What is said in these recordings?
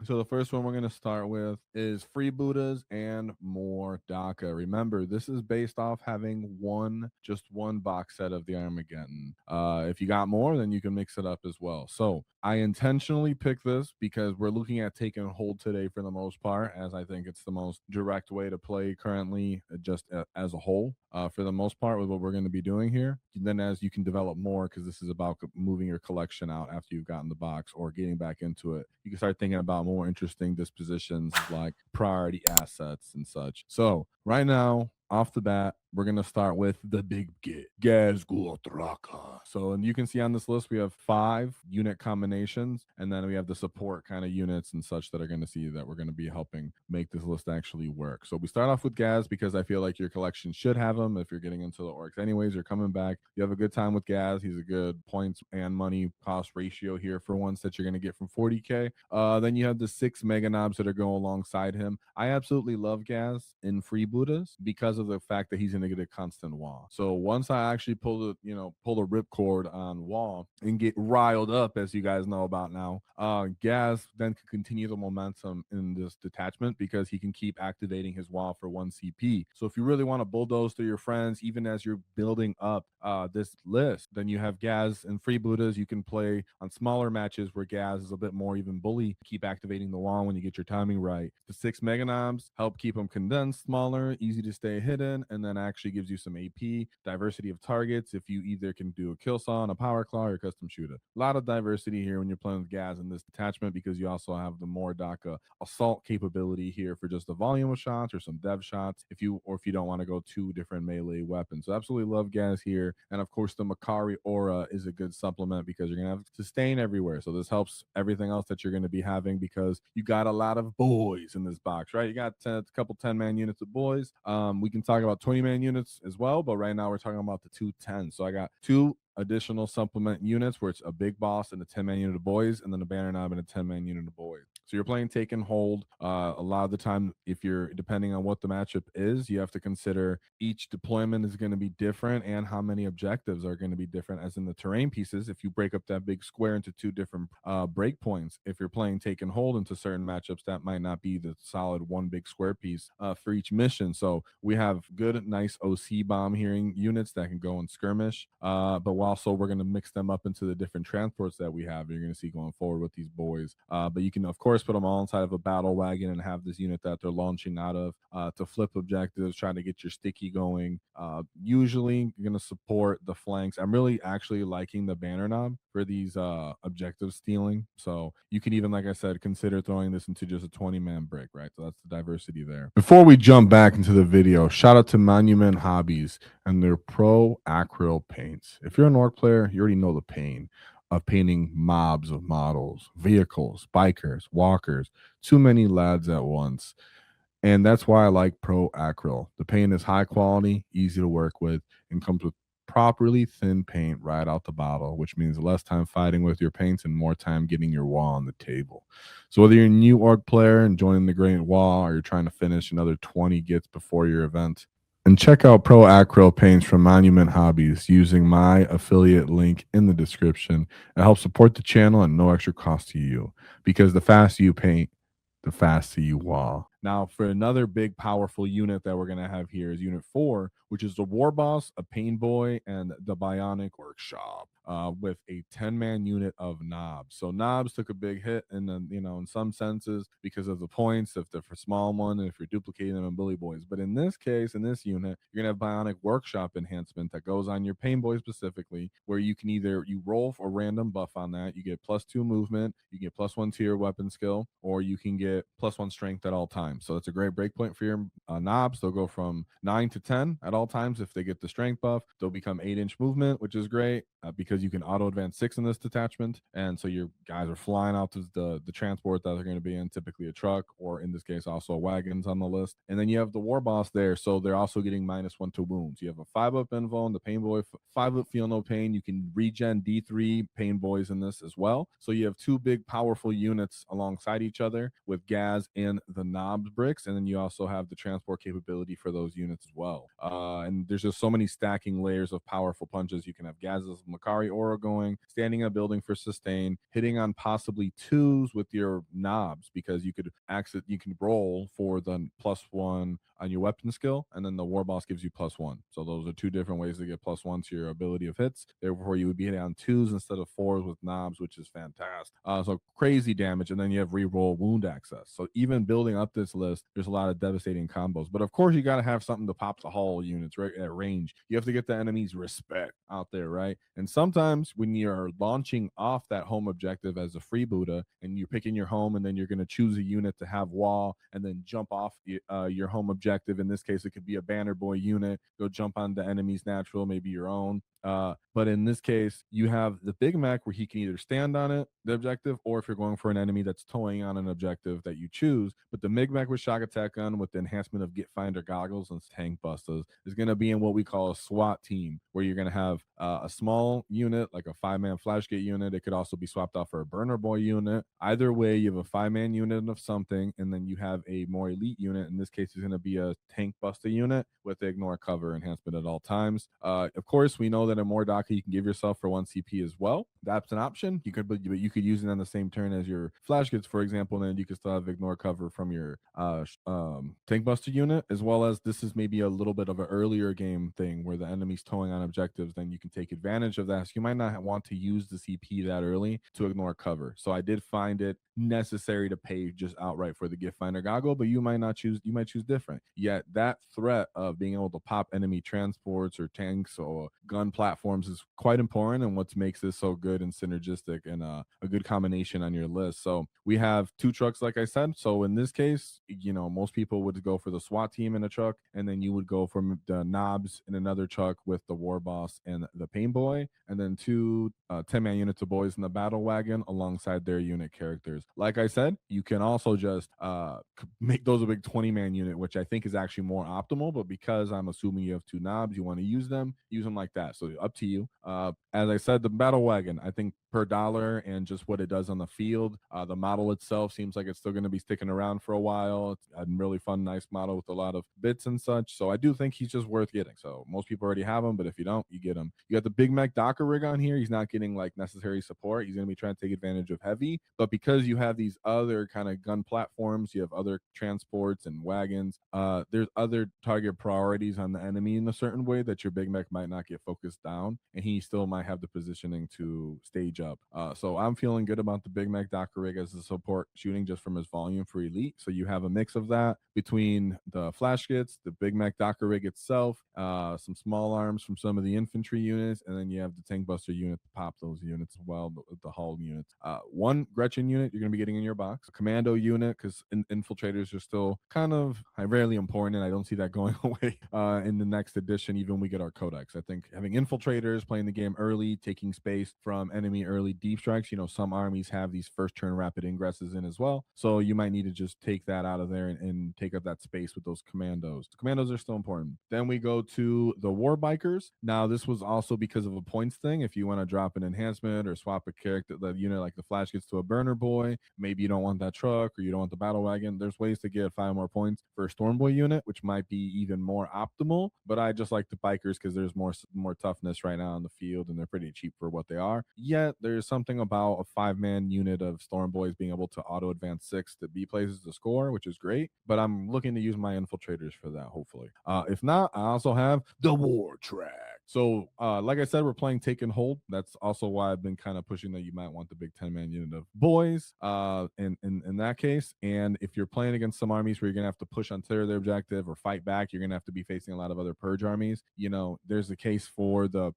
So the first one we're going to start with is freebooters and more DACA. Remember, this is based off having just one box set of the Armageddon. If you got more, then you can mix it up as well. So I intentionally picked this because we're looking at taking hold today for the most part, as I think it's the most direct way to play currently, as a whole. For the most part, with what we're going to be doing here. And then, as you can develop more, because this is about moving your collection out after you've gotten the box or getting back into it, you can start thinking about more interesting dispositions like priority assets and such. So, right now, off the bat, we're gonna start with the big get Ghazghkull. So, and you can see on this list we have 5 unit combinations, and then we have the support kind of units and such that are going to see that we're going to be helping make this list actually work. So we start off with Gaz because I feel like your collection should have them. If you're getting into the orcs anyways, you're coming back, you have a good time with Gaz. He's a good points and money cost ratio here for ones that you're going to get from 40k. Then you have the 6 mega knobs that are going alongside him. I absolutely love Gaz in freebooters because of the fact that he's going to get a constant wall. So once I actually pull the ripcord on wall and get riled up, as you guys know about now, Gaz then can continue the momentum in this detachment because he can keep activating his wall for 1 CP. So if you really want to bulldoze through your friends, even as you're building up this list, then you have Gaz and freebooters. You can play on smaller matches where Gaz is a bit more even bully, keep activating the wall when you get your timing right. The 6 mega knobs help keep them condensed, smaller, easy to stay hidden, and then actually gives you some AP, diversity of targets if you either can do a kill saw, a power claw, or a custom shooter. A lot of diversity here when you're playing with Gaz in this detachment because you also have the more DACA assault capability here for just the volume of shots or some dev shots if you don't want to go 2 different melee weapons. So absolutely love Gaz here. And of course the Makari aura is a good supplement because you're gonna have sustain everywhere. So this helps everything else that you're gonna be having because you got a lot of boys in this box, right? You got a couple 10-man units of boys. We can talk about 20-man units as well, but right now we're talking about the 210. So I got 2 additional supplement units where it's a big boss and a 10-man unit of boys, and then a banner knob and a 10-man unit of boys. So you're playing take and hold. A lot of the time, if you're depending on what the matchup is, you have to consider each deployment is going to be different and how many objectives are going to be different. As in the terrain pieces, if you break up that big square into 2 different breakpoints, if you're playing take and hold into certain matchups, that might not be the solid 1 big square piece for each mission. So we have good, nice OC bomb hearing units that can go and skirmish, but also we're going to mix them up into the different transports that we have. You're going to see going forward with these boys. But you can, of course, put them all inside of a battle wagon and have this unit that they're launching out of to flip objectives, trying to get your sticky going. Usually, you're going to support the flanks. I'm really actually liking the banner knob for these objective stealing. So you can even, like I said, consider throwing this into just a 20-man brick, right? So that's the diversity there. Before we jump back into the video, shout out to Monument Hobbies and their Pro Acryl paints. If you're an orc player, you already know the pain of painting mobs of models, vehicles, bikers, walkers, too many lads at once. And that's why I like Pro Acryl. The paint is high quality, easy to work with, and comes with properly thin paint right out the bottle, which means less time fighting with your paints and more time getting your wall on the table. So whether you're a new org player and joining the Great Wall, or you're trying to finish another 20 gets before your event, and check out Pro Acryl paints from Monument Hobbies using my affiliate link in the description. It helps support the channel at no extra cost to you, because the faster you paint, the faster you wall. Now, for another big, powerful unit that we're going to have here is Unit 4, which is the War Boss, a Pain Boy, and the Bionic Workshop with a 10-man unit of Nobz. So Nobz took a big hit in some senses because of the points, if they're for small one, and if you're duplicating them in Bully Boys. But in this case, in this unit, you're going to have Bionic Workshop enhancement that goes on your Pain Boy specifically, where you can either you roll a random buff on that, you get +2 movement, you get +1 to your weapon skill, or you can get +1 strength at all times. So it's a great breakpoint for your Nobz. They'll go from 9 to 10 at all times. If they get the strength buff, they'll become 8-inch movement, which is great because you can auto advance 6 in this detachment. And so your guys are flying out to the transport that they're going to be in, typically a truck, or in this case, also wagons on the list. And then you have the War Boss there. So they're also getting -1 to wounds. You have a 5-up invuln, the Pain Boy, 5-up feel no pain. You can regen D3 Pain Boys in this as well. So you have 2 big, powerful units alongside each other with Gaz and the Nobz Nobz bricks, and then you also have the transport capability for those units as well. And there's just so many stacking layers of powerful punches. You can have Gaz's Makari aura going, standing in a building for sustain, hitting on possibly twos with your Nobz, because you could you can roll for the +1 on your weapon skill, and then the war boss gives you +1. So those are two different ways to get +1 to your ability of hits. Therefore, you would be hitting on twos instead of fours with Nobz, which is fantastic. So crazy damage, and then you have reroll wound access. So even building up this list, there's a lot of devastating combos. But of course, you got to have something to pop the hull units right at range. You have to get the enemy's respect out there, right? And sometimes when you're launching off that home objective as a freebooter, and you're picking your home, and then you're going to choose a unit to have wall, and then jump off your home objective. In this case, it could be a banner boy unit. Go jump on the enemy's natural, maybe your own. But in this case, you have the Big Mac where he can either stand on it, the objective, or if you're going for an enemy that's towing on an objective that you choose. But the Big Mac with shock attack gun with the enhancement of Get Finder goggles and tank busters is going to be in what we call a SWAT team, where you're going to have a small unit, like a 5-man flashgate unit. It could also be swapped out for a burner boy unit. Either way, you have a 5-man unit of something, and then you have a more elite unit. In this case, it's going to be a tank buster unit with the ignore cover enhancement at all times. Of course, we know that in more DACA you can give yourself for 1 CP as well. That's an option. You could, but you could use it on the same turn as your flash gets, for example, and then you could still have ignore cover from your tank buster unit, as well as this is maybe a little bit of an earlier game thing where the enemy's towing on objectives. Then you can take advantage of that. So you might not want to use the CP that early to ignore cover. So I did find it necessary to pay just outright for the Gift Finder goggle, but you might not choose. You might choose different. Yet that threat of being able to pop enemy transports or tanks or gun platforms is quite important, and what makes this so good and synergistic and a good combination on your list. So we have 2 trucks, like I said. So in this case, most people would go for the SWAT team in a truck, and then you would go from the Nobz in another truck with the war boss and the pain boy, and then 2 10-man units of boys in the battle wagon alongside their unit characters. Like I said, you can also just make those a big 20-man unit, which I think is actually more optimal. But because I'm assuming you have 2 Nobz, you want to use them like that. So up to you. As I said, the battle wagon, I think per dollar and just what it does on the field, the model itself seems like it's still going to be sticking around for a while. It's a really fun, nice model with a lot of bits and such. So I do think he's just worth getting. So most people already have him, but if you don't, you get him. You got the Big Mac Docker rig on here. He's not getting like necessary support. He's going to be trying to take advantage of heavy, but because you have these other kind of gun platforms, you have other transports and wagons, there's other target priorities on the enemy in a certain way that your Big Mac might not get focused down, and he still might have the positioning to stage up. So I'm feeling good about the Big Mac Docker rig as a support shooting just from his volume for elite. So you have a mix of that between the flash kits, the Big Mac Docker rig itself, some small arms from some of the infantry units, and then you have the tank buster unit to pop those units as well, the hull units. 1 Gretchen unit you're going to be getting in your box, a commando unit, because infiltrators are still kind of rarely important, and I don't see that going away in the next edition. Even we get our codex, I think having infiltrators playing the game early, taking space from enemy early deep strikes. Some armies have these first turn rapid ingresses in as well, so you might need to just take that out of there and take up that space with those commandos. The commandos are still important. Then we go to the war bikers. Now this was also because of a points thing. If you want to drop an enhancement or swap a character, the unit like the flash gets to a burner boy, maybe you don't want that truck or you don't want the battle wagon, there's ways to get 5 more points for a storm boy unit, which might be even more optimal. But I just like the bikers because there's more toughness right now on the field, and they're pretty cheap for what they are. Yet there's something about a 5-man unit of storm boys being able to auto advance 6 to B places to score, which is great. But I'm looking to use my infiltrators for that, hopefully. If not, I also have the war track. So like I said, we're playing take and hold. That's also why I've been kind of pushing that you might want the big 10-man unit of boys in that case. And if you're playing against some armies where you're gonna have to push on their objective or fight back, you're gonna have to be facing a lot of other purge armies. There's a case for the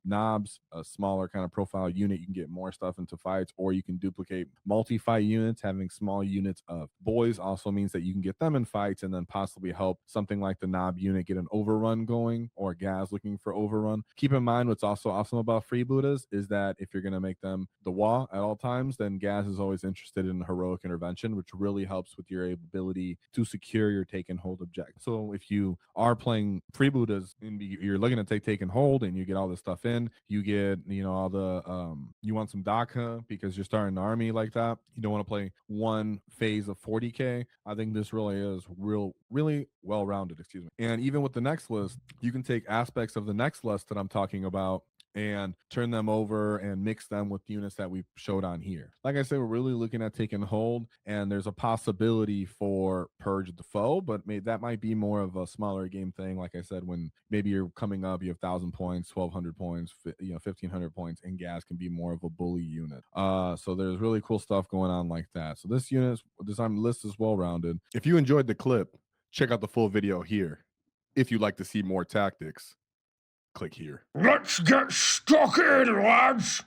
Nobz, a smaller kind of profile unit. You can get more stuff into fights, or you can duplicate multi-fight units. Having small units of boys also means that you can get them in fights and then possibly help something like the Nob unit get an overrun going, or Ghazghkull looking for overrun. Keep in mind what's also awesome about freebooters is that if you're going to make them the WAAAGH at all times, then Gaz is always interested in heroic intervention, which really helps with your ability to secure your take and hold objective. So if you are playing freebooters and you're looking to take and hold and you get all this stuff in, you get, you know, all the you want some DACA because you're starting an army like that. You don't want to play one phase of 40k. I think this really is really well rounded, excuse me. And even with the next list, you can take aspects of the next list that I'm talking about and turn them over and mix them with units that we showed on here. Like I said, we're really looking at taking hold, and there's a possibility for Purge the Foe, but that might be more of a smaller game thing. Like I said, when maybe you're coming up, you have 1,000 points, 1,200 points, 1,500 points, and Gas can be more of a bully unit. So there's really cool stuff going on like that. So this list is well-rounded. If you enjoyed the clip, check out the full video here. If you'd like to see more tactics, click here. Let's get stuck in, lads!